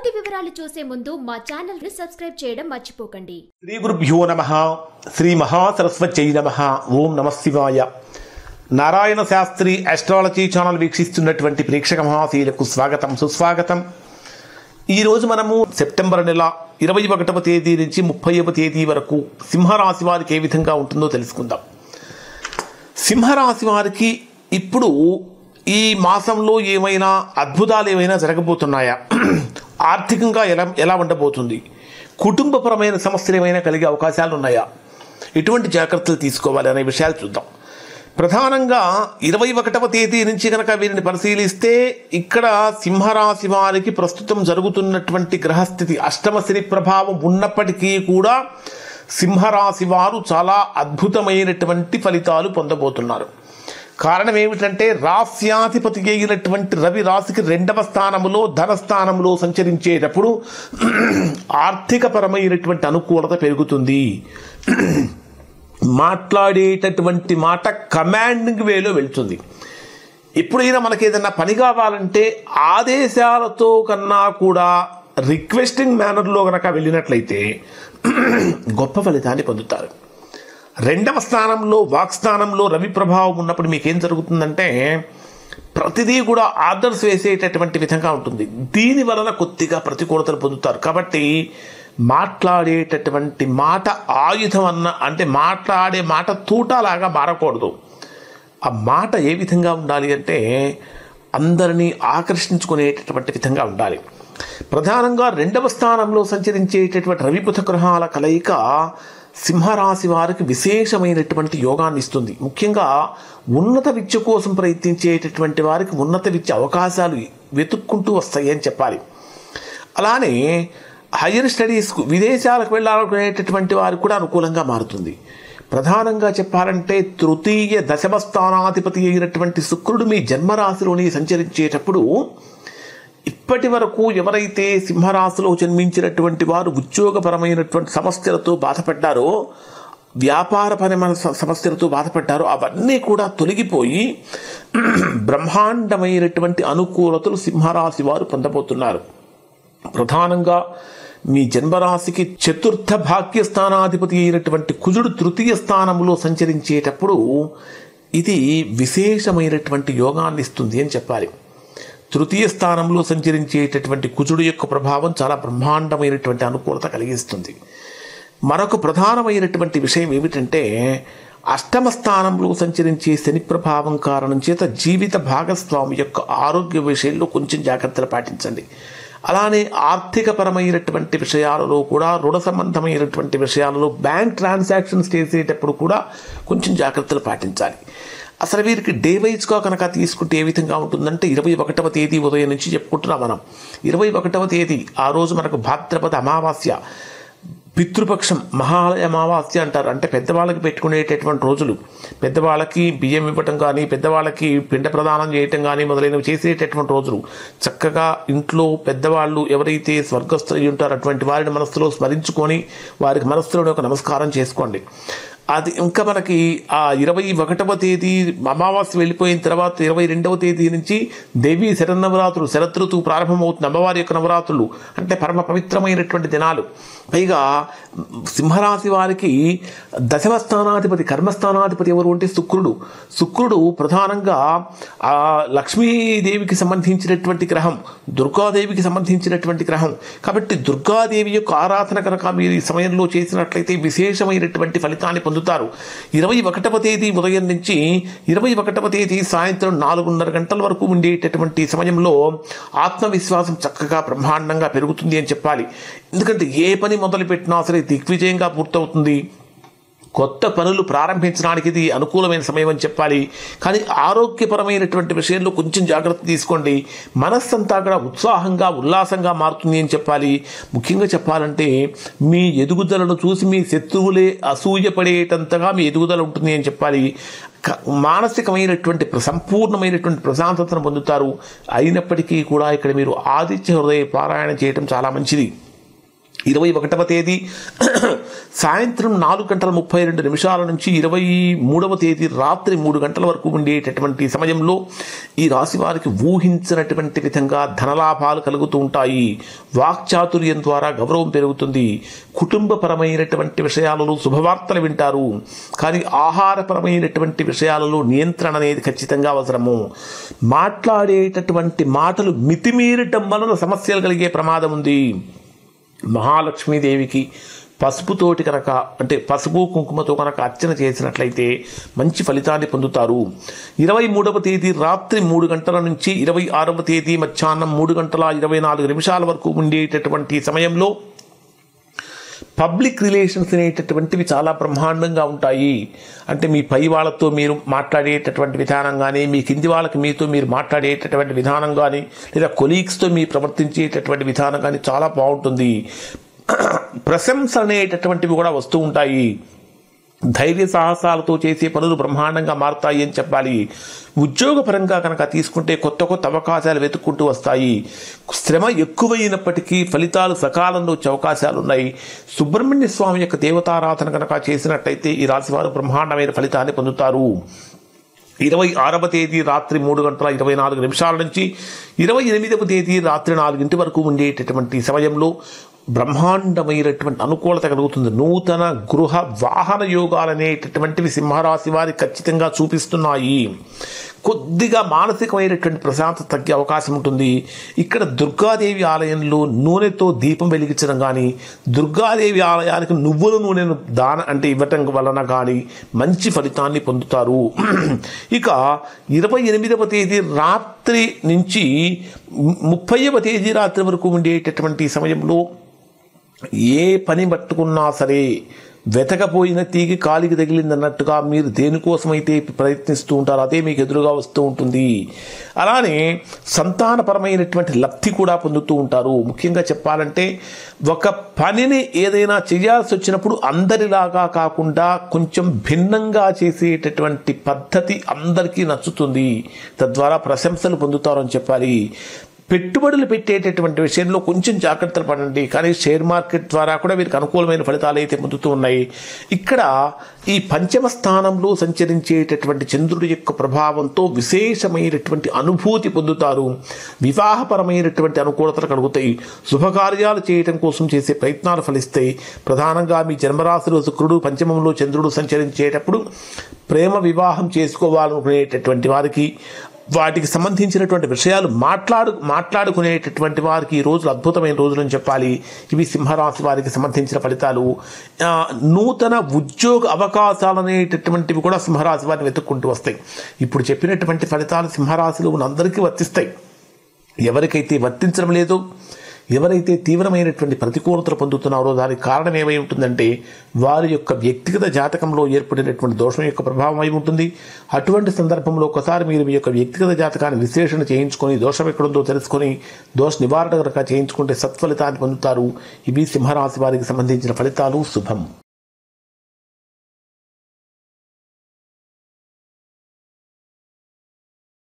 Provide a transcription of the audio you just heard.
పూర్తి వివరాలు చూసే ముందు మా ఛానల్ ని సబ్స్క్రైబ్ చేయడం మర్చిపోకండి. శ్రీ గురుభ్యో నమః. శ్రీ మహాసరస్వత్యై నమః. ఓం నమః శివాయ. నారాయణ శాస్త్రి ఆస్ట్రాలజీ ఛానల్ వీక్షిస్తున్నటువంటి ప్రేక్షక మహాశీలకు స్వాగతం, సుస్వాగతం. ఈరోజు మనము సెప్టెంబర్ నెల 21వ తేదీ నుంచి 30వ తేదీ వరకు సింహరాశి వారికి ఏ విధంగా ఉంటుందో తెలుసుకుందాం. సింహరాశి వారికి ఇప్పుడు ఈ మాసంలో ఏమైనా అద్భుతాలు ఏమైనా జరగబోతున్నాయా? ఆర్థికంగా ఎలా ఉండబోతుంది? కుటుంబపరమైన సమస్యలు ఏమైనా కలిగే అవకాశాలు ఉన్నాయా? ఎటువంటి జాగ్రత్తలు తీసుకోవాలి అనే విషయాలు చూద్దాం. ప్రధానంగా 21వ తేదీ నుంచి కనుక వీరిని పరిశీలిస్తే ఇక్కడ సింహరాశి వారికి ప్రస్తుతం జరుగుతున్నటువంటి గ్రహస్థితి అష్టమ శని ప్రభావం ఉన్నప్పటికీ కూడా సింహరాశి వారు చాలా అద్భుతమైనటువంటి ఫలితాలు పొందబోతున్నారు. కారణం ఏమిటంటే రాస్యాధిపతి అయినటువంటి రవి రాశికి 2వ స్థానంలో ధనస్థానంలో సంచరించేటప్పుడు ఆర్థిక పరమైనటువంటి అనుకూలత పెరుగుతుంది. మాట్లాడేటటువంటి మాట కమాండింగ్ వేలో వెళ్తుంది. ఎప్పుడైనా మనకి ఏదైనా పని కావాలంటే ఆదేశాలతో కన్నా కూడా రిక్వెస్టింగ్ మేనర్లో కనుక వెళ్ళినట్లయితే గొప్ప ఫలితాన్ని పొందుతారు. 2వ స్థానంలో వాక్స్థానంలో రవి ప్రభావం ఉన్నప్పుడు మీకేం జరుగుతుందంటే ప్రతిదీ కూడా ఆర్డర్స్ వేసేటటువంటి విధంగా ఉంటుంది. దీని వలన కొద్దిగా ప్రతికూలతలు పొందుతారు. కాబట్టి మాట్లాడేటటువంటి మాట ఆయుధం అంటే మాట్లాడే మాట తూటాలాగా మారకూడదు. ఆ మాట ఏ విధంగా ఉండాలి అంటే అందరినీ ఆకర్షించుకునేటటువంటి విధంగా ఉండాలి. ప్రధానంగా 2వ స్థానంలో సంచరించేటటువంటి రవిబుధ గ్రహాల కలయిక సింహరాశి వారికి విశేషమైనటువంటి యోగాన్ని ఇస్తుంది. ముఖ్యంగా ఉన్నత విద్య కోసం ప్రయత్నించేటటువంటి వారికి ఉన్నత విద్య అవకాశాలు వెతుక్కుంటూ వస్తాయి అని చెప్పాలి. అలానే హయ్యర్ స్టడీస్కు విదేశాలకు వెళ్ళాలనేటటువంటి వారికి కూడా అనుకూలంగా మారుతుంది. ప్రధానంగా చెప్పాలంటే తృతీయ దశమ స్థానాధిపతి అయినటువంటి శుక్రుడు మీ జన్మరాశిలోని సంచరించేటప్పుడు ఇప్పటి వరకు ఎవరైతే సింహరాశిలో జన్మించినటువంటి వారు ఉద్యోగపరమైనటువంటి సమస్యలతో బాధపడ్డారో, వ్యాపారపరమైన సమస్యలతో బాధపడ్డారో అవన్నీ కూడా తొలగిపోయి బ్రహ్మాండమైనటువంటి అనుకూలతలు సింహరాశి వారు పొందబోతున్నారు. ప్రధానంగా మీ జన్మరాశికి చతుర్థ భాగ్యస్థానాధిపతి అయినటువంటి కుజుడు 3వ స్థానంలో సంచరించేటప్పుడు ఇది విశేషమైనటువంటి యోగాన్ని ఇస్తుంది అని చెప్పాలి. 3వ స్థానంలో సంచరించేటటువంటి కుజుడు యొక్క ప్రభావం చాలా బ్రహ్మాండమైనటువంటి అనుకూలత కలిగిస్తుంది. మరొక ప్రధానమైనటువంటి విషయం ఏమిటంటే అష్టమ స్థానంలో సంచరించే శని ప్రభావం కారణం చేత జీవిత భాగస్వామి యొక్క ఆరోగ్య విషయంలో కొంచెం జాగ్రత్తలు పాటించండి. అలానే ఆర్థికపరమైనటువంటి విషయాలలో కూడా రుణ సంబంధమైనటువంటి విషయాలలో బ్యాంక్ ట్రాన్సాక్షన్స్ చేసేటప్పుడు కూడా కొంచెం జాగ్రత్తలు పాటించాలి. అసలు వీరికి డే వైజ్గా కనుక తీసుకుంటే ఏ విధంగా ఉంటుందంటే 21వ తేదీ ఉదయం నుంచి చెప్పుకుంటున్నాం మనం. 21వ తేదీ ఆ రోజు మనకు భాద్రపద అమావాస్య, పితృపక్షం, మహాలయ అమావాస్య అంటారు. అంటే పెద్దవాళ్ళకి పెట్టుకునేటటువంటి రోజులు, పెద్దవాళ్ళకి బియ్యం ఇవ్వటం కానీ పెద్దవాళ్ళకి పిండ ప్రదానం చేయటం కానీ మొదలైనవి చేసేటటువంటి రోజులు. చక్కగా ఇంట్లో పెద్దవాళ్ళు ఎవరైతే స్వర్గస్థులు ఉంటారో అటువంటి వారిని మనస్సులో స్మరించుకొని వారికి మనస్సులో ఒక నమస్కారం చేసుకోండి. అది ఇంకా మనకి ఆ 21వ తేదీ అమావాస్య వెళ్ళిపోయిన తర్వాత 22వ తేదీ నుంచి దేవీ శరన్నవరాత్రులు, శరదృతువు ప్రారంభమవుతుంది. అమ్మవారి యొక్క నవరాత్రులు అంటే పరమ పవిత్రమైనటువంటి దినాలు. పైగా సింహరాశి వారికి దశమ స్థానాధిపతి, కర్మస్థానాధిపతి ఎవరు అంటే శుక్రుడు ప్రధానంగా లక్ష్మీదేవికి సంబంధించినటువంటి గ్రహం, దుర్గాదేవికి సంబంధించినటువంటి గ్రహం. కాబట్టి దుర్గాదేవి యొక్క ఆరాధన కనుక మీరు ఈ సమయంలో చేసినట్లయితే విశేషమైనటువంటి ఫలితాన్ని పొందుతారు. 21వ తేదీ ఉదయం నుంచి 21వ తేదీ సాయంత్రం 4:30 గంటల వరకు ఉండేటటువంటి సమయంలో ఆత్మవిశ్వాసం చక్కగా బ్రహ్మాండంగా పెరుగుతుంది అని చెప్పాలి. ఎందుకంటే ఏ పని మొదలుపెట్టినా సరే దిగ్విజయంగా పూర్తవుతుంది. కొత్త పనులు ప్రారంభించడానికి ఇది అనుకూలమైన సమయం అని చెప్పాలి. కానీ ఆరోగ్యపరమైనటువంటి విషయంలో కొంచెం జాగ్రత్త తీసుకోండి. మనస్సంతా కూడా ఉత్సాహంగా ఉల్లాసంగా మారుతుంది అని చెప్పాలి. ముఖ్యంగా చెప్పాలంటే మీ ఎదుగుదలను చూసి మీ శత్రువులే అసూయపడేటంతగా మీ ఎదుగుదల ఉంటుంది అని చెప్పాలి. మానసికమైనటువంటి సంపూర్ణమైనటువంటి ప్రశాంతతను పొందుతారు. అయినప్పటికీ కూడా ఇక్కడ మీరు ఆదిత్య హృదయ పారాయణ చేయటం చాలా మంచిది. 21వ తేదీ సాయంత్రం 4:32 నుంచి 23వ తేదీ రాత్రి 3 గంటల వరకు ఉండేటటువంటి సమయంలో ఈ రాశి వారికి ఊహించినటువంటి విధంగా ధనలాభాలు కలుగుతూ ఉంటాయి. వాక్చాతుర్యం ద్వారా గౌరవం పెరుగుతుంది. కుటుంబపరమైనటువంటి విషయాలలో శుభవార్తలు వింటారు. కానీ ఆహారపరమైనటువంటి విషయాలలో నియంత్రణ అనేది ఖచ్చితంగా అవసరము. మాట్లాడేటటువంటి మాటలు మితిమీరటం వలన సమస్యలు కలిగే ప్రమాదం ఉంది. మహాలక్ష్మీదేవికి పసుపుతోటి కనుక అంటే పసుపు కుంకుమతో కనుక అర్చన చేసినట్లయితే మంచి ఫలితాన్ని పొందుతారు. 23వ తేదీ రాత్రి 3 గంటల నుంచి 26వ తేదీ మధ్యాహ్నం 3:24 వరకు ఉండేటటువంటి సమయంలో పబ్లిక్ రిలేషన్స్ అనేటటువంటివి చాలా బ్రహ్మాండంగా ఉంటాయి. అంటే మీ పై వాళ్ళతో మీరు మాట్లాడేటటువంటి విధానం కానీ, మీ కింది వాళ్ళకి మీతో మీరు మాట్లాడేటటువంటి విధానం కానీ, లేదా కొలీగ్స్తో మీరు ప్రవర్తించేటటువంటి విధానం కానీ చాలా బాగుంటుంది. ప్రశంస అనేటటువంటివి కూడా వస్తూ ఉంటాయి. ధైర్య సాహసాలతో చేసే పనులు బ్రహ్మాండంగా మారుతాయి అని చెప్పాలి. ఉద్యోగపరంగా కనుక తీసుకుంటే కొత్త కొత్త అవకాశాలు వెతుక్కుంటూ వస్తాయి. శ్రమ ఎక్కువైనప్పటికీ ఫలితాలు సకాలంలో వచ్చే అవకాశాలు ఉన్నాయి. సుబ్రహ్మణ్య స్వామి యొక్క దేవతారాధన కనుక చేసినట్లయితే ఈ రాశివారు బ్రహ్మాండమైన ఫలితాన్ని పొందుతారు. 26వ తేదీ రాత్రి 3:24 నుంచి 28వ తేదీ రాత్రి 4 వరకు ఉండేటటువంటి సమయంలో బ్రహ్మాండమైనటువంటి అనుకూలత కలుగుతుంది. నూతన గృహ వాహన యోగాలు అనేటటువంటివి సింహరాశి వారికి ఖచ్చితంగా చూపిస్తున్నాయి. కొద్దిగా మానసికమైనటువంటి ప్రశాంతత తగ్గే అవకాశం ఉంటుంది. ఇక్కడ దుర్గాదేవి ఆలయంలో నూనెతో దీపం వెలిగించడం కానీ, దుర్గాదేవి ఆలయానికి నువ్వుల నూనెను ఇవ్వటం వలన కానీ మంచి ఫలితాన్ని పొందుతారు. ఇక 28వ తేదీ రాత్రి నుంచి 30వ తేదీ రాత్రి వరకు ఉండేటటువంటి సమయంలో ఏ పని పట్టుకున్నా సరే వెతకపోయిన తీగి కాలికి తగిలిందన్నట్టుగా మీరు దేనికోసమైతే ప్రయత్నిస్తూ ఉంటారో అదే మీకు ఎదురుగా వస్తూ ఉంటుంది. అలానే సంతానపరమైనటువంటి లబ్ధి కూడా పొందుతూ ఉంటారు. ముఖ్యంగా చెప్పాలంటే ఒక పనిని ఏదైనా చేయాల్సి వచ్చినప్పుడు అందరిలాగా కాకుండా కొంచెం భిన్నంగా చేసేటటువంటి పద్ధతి అందరికీ నచ్చుతుంది. తద్వారా ప్రశంసలు పొందుతారు అని చెప్పాలి. పెట్టుబడులు పెట్టేటటువంటి విషయంలో కొంచెం జాగ్రత్తలు పడండి. కానీ షేర్ మార్కెట్ ద్వారా కూడా వీరికి అనుకూలమైన ఫలితాలు అయితే పొందుతూ ఉన్నాయి. ఇక్కడ ఈ పంచమ స్థానంలో సంచరించేటటువంటి చంద్రుడి యొక్క ప్రభావంతో విశేషమైనటువంటి అనుభూతి పొందుతారు. వివాహపరమైనటువంటి అనుకూలతలు కలుగుతాయి. శుభకార్యాలు చేయటం కోసం చేసే ప్రయత్నాలు ఫలిస్తాయి. ప్రధానంగా మీ జన్మరాశిలో శుక్రుడు, పంచమంలో చంద్రుడు సంచరించేటప్పుడు ప్రేమ వివాహం చేసుకోవాలనుకునేటటువంటి వారికి, వాటికి సంబంధించినటువంటి విషయాలు మాట్లాడుకునేటటువంటి వారికి ఈ రోజులు అద్భుతమైన రోజులు అని చెప్పాలి. ఇవి సింహరాశి వారికి సంబంధించిన ఫలితాలు. నూతన ఉద్యోగ అవకాశాలు అనేటటువంటివి కూడా సింహరాశి వారిని వెతుక్కుంటూ వస్తాయి. ఇప్పుడు చెప్పినటువంటి ఫలితాలు సింహరాశిలో ఉన్న అందరికీ వర్తిస్తాయి. ఎవరికైతే వర్తించడం లేదో, ఎవరైతే తీవ్రమైనటువంటి ప్రతికూలతలు పొందుతున్నారో దానికి కారణం ఏమై ఉంటుందంటే వారి యొక్క వ్యక్తిగత జాతకంలో ఏర్పడినటువంటి దోషం యొక్క ప్రభావం అయి ఉంటుంది. అటువంటి సందర్భంలో ఒకసారి మీరు మీ యొక్క వ్యక్తిగత జాతకాన్ని విశ్లేషణ చేయించుకొని దోషం ఎక్కడుందో తెలుసుకొని దోష నివారణ కనుక చేయించుకుంటే సత్ఫలితాన్ని పొందుతారు. ఇవి సింహరాశి వారికి సంబంధించిన ఫలితాలు. శుభం.